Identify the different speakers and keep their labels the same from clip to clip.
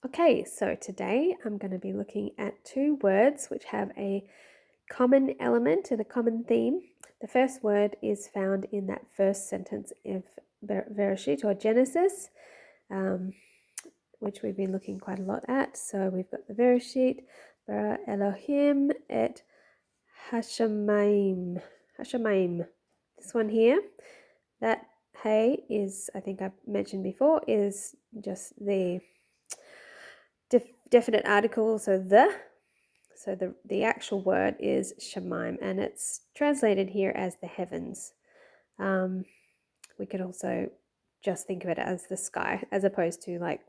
Speaker 1: Okay, so today I'm going to be looking at two words which have a common element and a common theme. The first word is found in that first sentence of Bereshit or Genesis, which we've been looking quite a lot at. So we've got the Bereshit, Bara Elohim et Hashamayim. Hashamayim. This one here, that hey is, I think I've mentioned before, is just the definite article, so the actual word is shamim, and it's translated here as the heavens. We could also just think of it as the sky, as opposed to like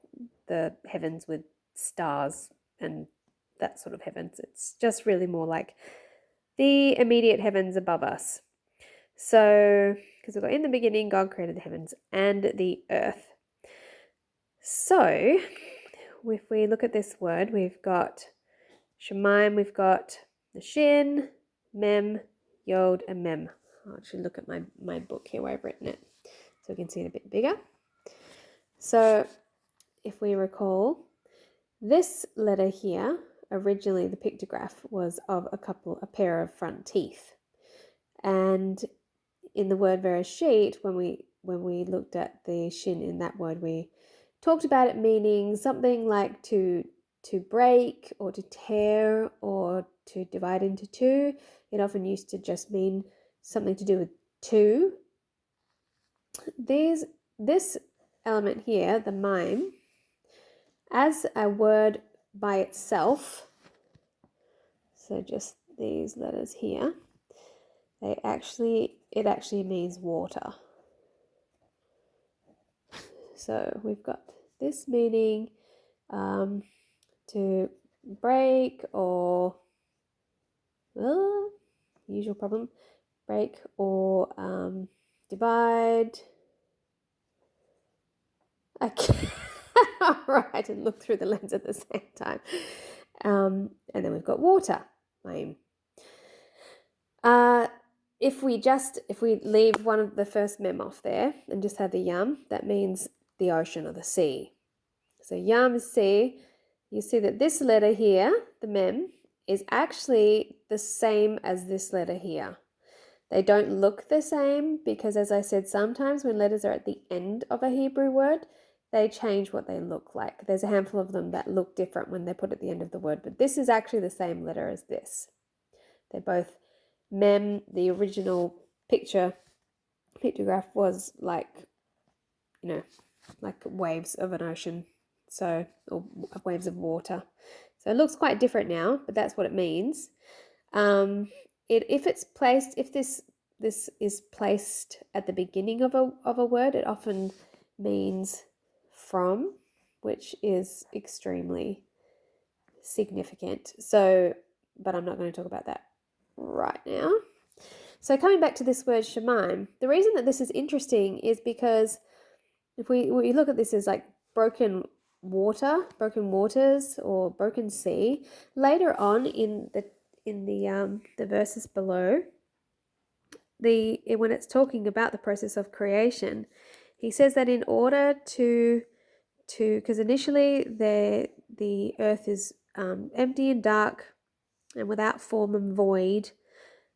Speaker 1: the heavens with stars and that sort of heavens. It's just really more like the immediate heavens above us. So, because we've got in the beginning, God created the heavens and the earth. So, if we look at this word, we've got Shemaim, we've got the Shin, Mem, Yod, and Mem. I'll actually look at my book here where I've written it so we can see it a bit bigger. So if we recall, this letter here, originally the pictograph was of a pair of front teeth. And in the word Bereshit, when we looked at the Shin in that word, we talked about it meaning something like to break or to tear or to divide into two. It often used to just mean something to do with two. This element here, the mime, as a word by itself, so just these letters here, it actually means water. So we've got this meaning to break or usual problem, break or divide. I can't write and look through the lens at the same time. And then we've got water. If we leave one of the first mem off there and just have the yam, that means the ocean or the sea. So yam is sea. You see that this letter here, the mem, is actually the same as this letter here. They don't look the same because, as I said, sometimes when letters are at the end of a Hebrew word, they change what they look like. There's a handful of them that look different when they're put at the end of the word, but this is actually the same letter as this. They're both mem. The original pictograph was like, like waves of an ocean, or waves of water. So it looks quite different now, but that's what it means. If this is placed at the beginning of a word, it often means from, which is extremely significant. So, but I'm not going to talk about that right now. So coming back to this word shemaim, the reason that this is interesting is because if we look at this as like broken waters, or broken sea, later on in the verses below, when it's talking about the process of creation, he says that in order to because initially the earth is empty and dark and without form and void,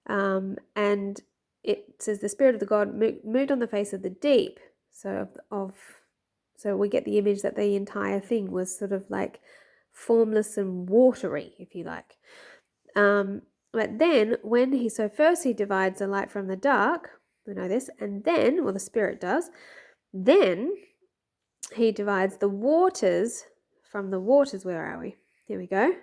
Speaker 1: and it says the Spirit of the God moved on the face of the deep. So we get the image that the entire thing was sort of like formless and watery, if you like. But then first he divides the light from the dark, we know this, and then, the Spirit does, then he divides the waters from the waters. Where are we? Here we go.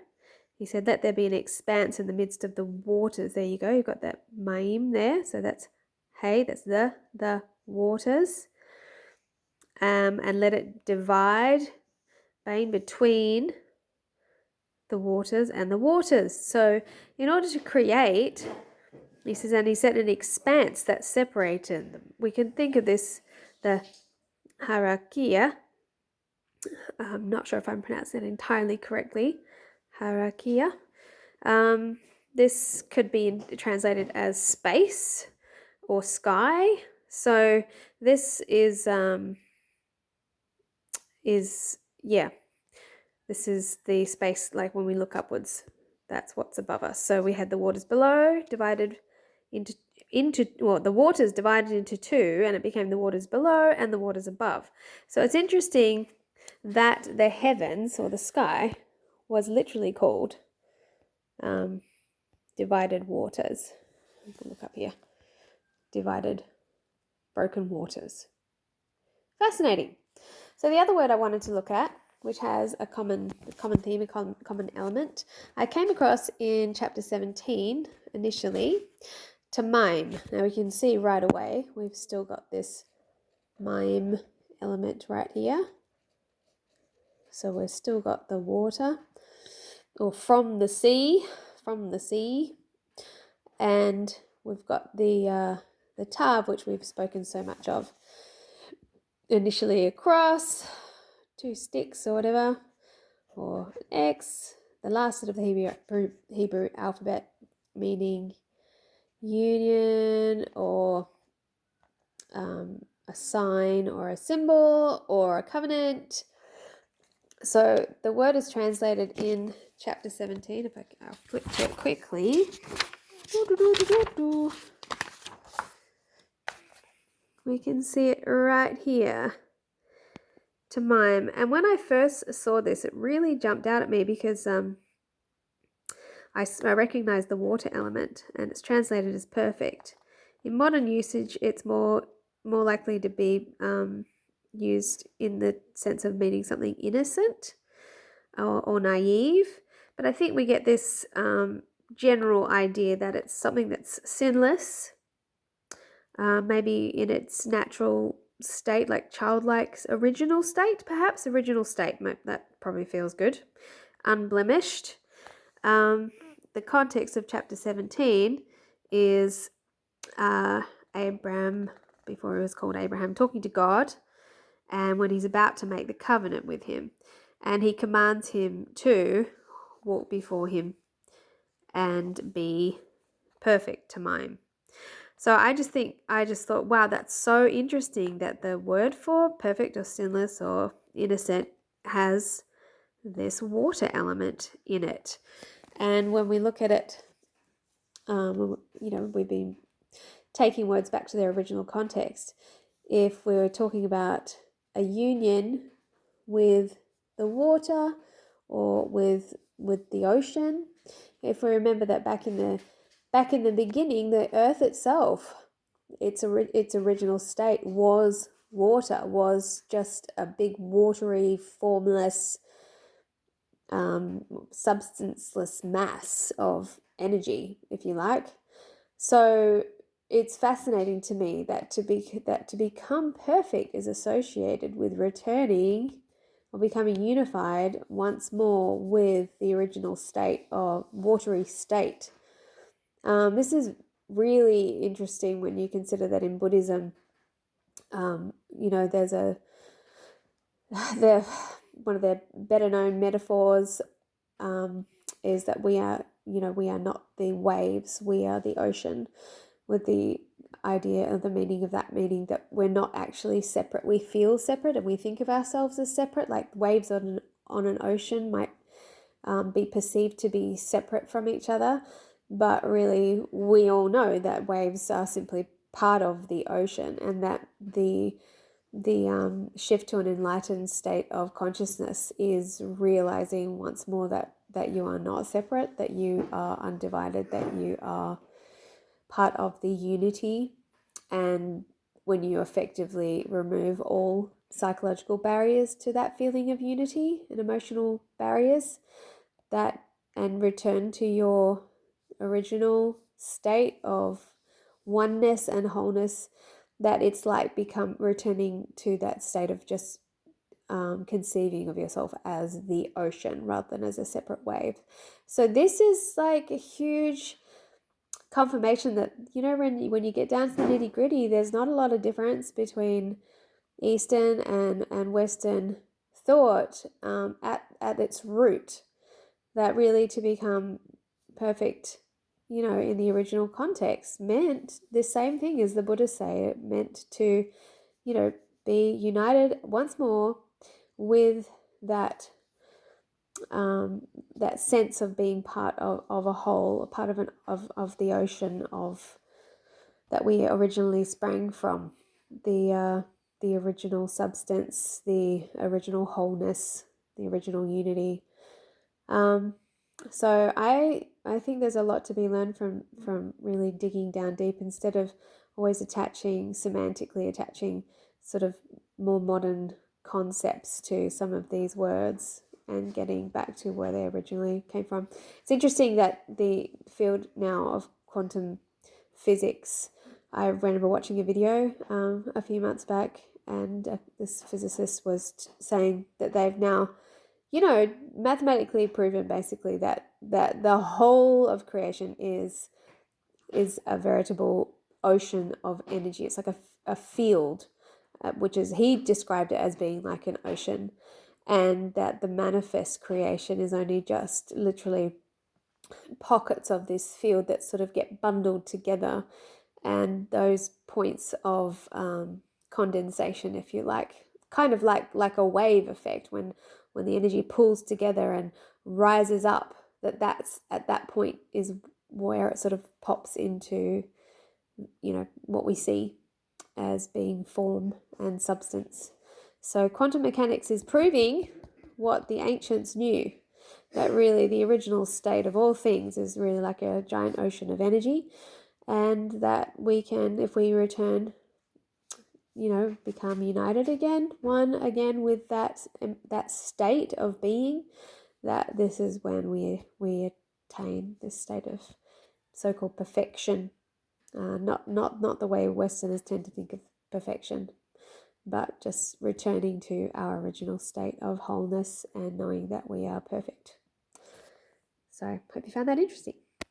Speaker 1: He said, let there be an expanse in the midst of the waters. There you go. You've got that maim there. So that's that's the waters. And let it divide between the waters and the waters. So in order to create, he says, and he set an expanse that separated them. We can think of this, the harakia. I'm not sure if I'm pronouncing it entirely correctly. Harakia. This could be translated as space or sky. So this is this is the space, like when we look upwards, that's what's above us. So we had the waters below divided into the waters divided into two, and it became the waters below and the waters above. So it's interesting that the heavens or the sky was literally called divided waters. Look up here. Divided, broken waters. Fascinating. So the other word I wanted to look at, which has a common theme, a common element, I came across in chapter 17 initially, Tמים. Now we can see right away we've still got this mime element right here. So we've still got the water, or from the sea, and we've got the tav, which we've spoken so much of. Initially across, two sticks or whatever, or an X, the last letter of the Hebrew alphabet, meaning union or a sign or a symbol or a covenant. So the word is translated in chapter 17. If I'll flip to it quickly. We can see it right here. Tמים. And when I first saw this, it really jumped out at me because I recognized the water element, and it's translated as perfect. In modern usage, it's more likely to be used in the sense of meaning something innocent or naive. But I think we get this general idea that it's something that's sinless, maybe in its natural state, like childlike original state, perhaps. Original state, that probably feels good. Unblemished. The context of chapter 17 is Abraham, before he was called Abraham, talking to God, and when he's about to make the covenant with him, and he commands him to walk before him and be perfect, Tמים. So I just thought, wow, that's so interesting that the word for perfect or sinless or innocent has this water element in it. And when we look at it, we've been taking words back to their original context. If we were talking about a union with the water or with the ocean, if we remember that back in the beginning, the earth itself, its original state was water, was just a big watery, formless, substanceless mass of energy, if you like. So it's fascinating to me that to become perfect is associated with returning or becoming unified once more with the original state or watery state. This is really interesting when you consider that in Buddhism, there's one of their better known metaphors is that we are not the waves, we are the ocean, with the idea of the meaning of that, meaning that we're not actually separate. We feel separate and we think of ourselves as separate, like waves on an ocean might be perceived to be separate from each other, but really we all know that waves are simply part of the ocean, and that the shift to an enlightened state of consciousness is realizing once more that you are not separate, that you are undivided, that you are part of the unity. And when you effectively remove all psychological barriers to that feeling of unity and emotional barriers, and return to your original state of oneness and wholeness, that it's like returning to that state of just conceiving of yourself as the ocean rather than as a separate wave. So this is like a huge confirmation that, when you get down to the nitty gritty, there's not a lot of difference between Eastern and Western thought at its root. That really to become perfect, in the original context, meant the same thing as the Buddhists say. It meant to, be united once more with that that sense of being part of a whole, a part of the ocean of that we originally sprang from, the original substance, the original wholeness, the original unity. So I think there's a lot to be learned from really digging down deep, instead of always semantically attaching sort of more modern concepts to some of these words, and getting back to where they originally came from. It's interesting that the field now of quantum physics, I remember watching a video a few months back, and this physicist was saying that they've now, mathematically proven basically that the whole of creation is a veritable ocean of energy. It's like a field, which is, he described it as being like an ocean, and that the manifest creation is only just literally pockets of this field that sort of get bundled together, and those points of condensation, if you like, kind of like a wave effect, when the energy pulls together and rises up, that's at that point is where it sort of pops into, what we see as being form and substance. So quantum mechanics is proving what the ancients knew, that really the original state of all things is really like a giant ocean of energy, and that we can, if we return, become united again, one again with that state of being, that this is when we attain this state of so-called perfection. Not the way Westerners tend to think of perfection, but just returning to our original state of wholeness and knowing that we are perfect. So, hope you found that interesting.